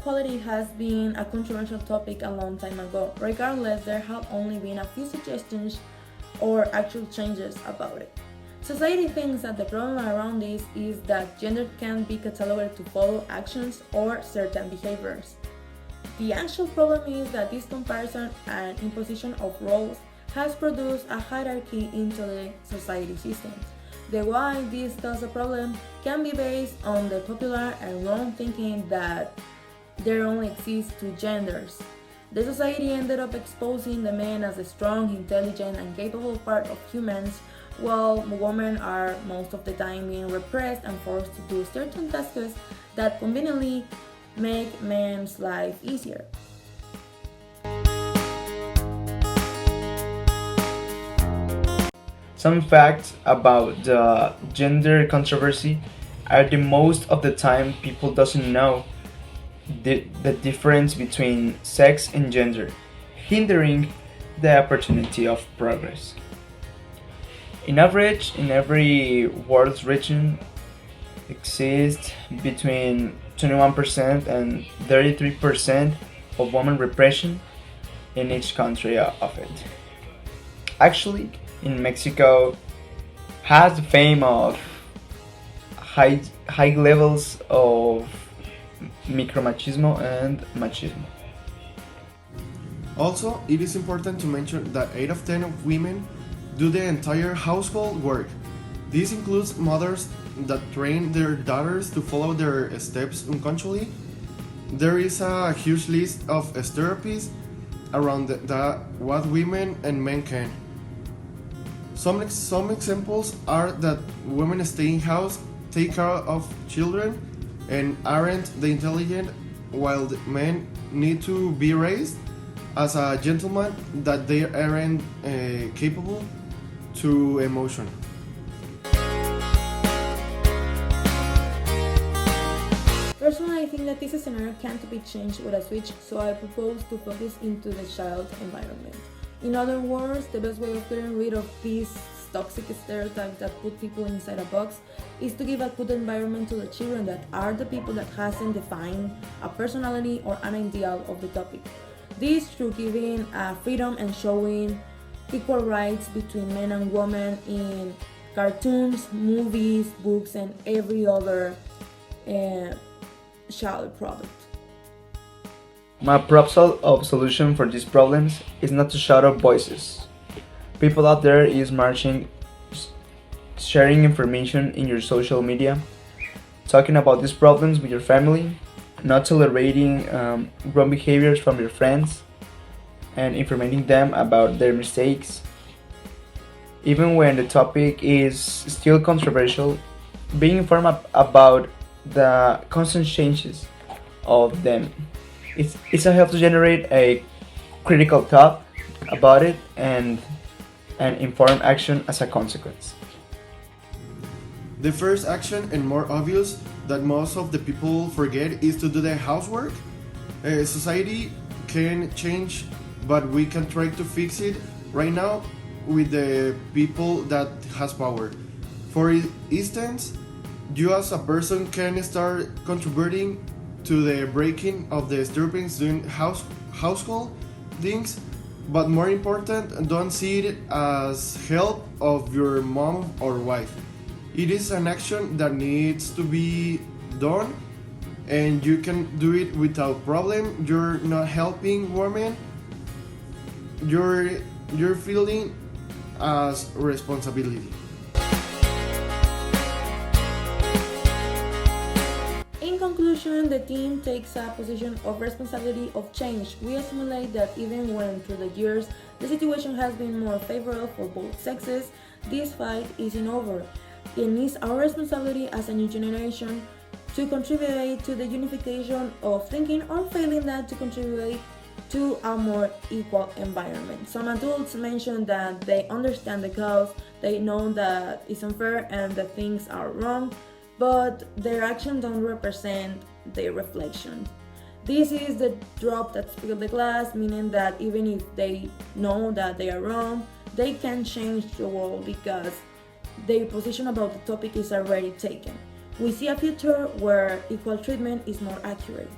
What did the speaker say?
equality has been a controversial topic a long time ago. Regardless, there have only been a few suggestions or actual changes about it. Society thinks that the problem around this is that gender can be catalogued to follow actions or certain behaviors. The actual problem is that this comparison and imposition of roles has produced a hierarchy into the society systems. The why this causes a problem can be based on the popular and wrong thinking that there only exists two genders. The society ended up exposing the men as a strong, intelligent, and capable part of humans, while women are most of the time being repressed and forced to do certain tasks that conveniently make men's life easier. Some facts about the gender controversy are the most of the time people doesn't know the difference between sex and gender, hindering the opportunity of progress. In average, in every world's region exists between 21% and 33% of women repression in each country of it. Actually, in Mexico has the fame of high levels of micromachismo and machismo. Also, it is important to mention that 8 of 10 of women do the entire household work. This includes mothers that train their daughters to follow their steps unconsciously. There is a huge list of stereotypes around what women and men can. Some examples are that women stay in house, take care of children, and aren't the intelligent, while the men need to be raised as a gentleman that they aren't capable to emotion. Personally, I think that this scenario can't be changed with a switch, so I propose to focus into the child environment. In other words, the best way of getting rid of these toxic stereotypes that put people inside a box is to give a good environment to the children that are the people that hasn't defined a personality or an ideal of the topic. This through giving freedom and showing equal rights between men and women in cartoons, movies, books, and every other child product. My proposal of solution for these problems is not to shut up voices. People out there is marching, sharing information in your social media, talking about these problems with your family, not tolerating wrong behaviors from your friends, and informating them about their mistakes. Even when the topic is still controversial, being informed about the constant changes of them. It's a help to generate a critical thought about it and informed action as a consequence. The first action and more obvious that most of the people forget is to do the housework. Society can change, but we can try to fix it right now with the people that has power. For instance, you as a person can start contributing to the breaking of the stereotypes doing household things, but more important, don't see it as help of your mom or wife. It is an action that needs to be done, and you can do it without problem. You're not helping women. You're feeling as responsibility. In conclusion, the team takes a position of responsibility of change. We assimilate that even when through the years the situation has been more favorable for both sexes, this fight isn't over. It is our responsibility as a new generation to contribute to the unification of thinking or failing that to contribute to a more equal environment. Some adults mention that they understand the cause, they know that it's unfair and that things are wrong, but their actions don't represent their reflection. This is the drop that spilled the glass, meaning that even if they know that they are wrong, they can change the world because their position about the topic is already taken. We see a future where equal treatment is more accurate.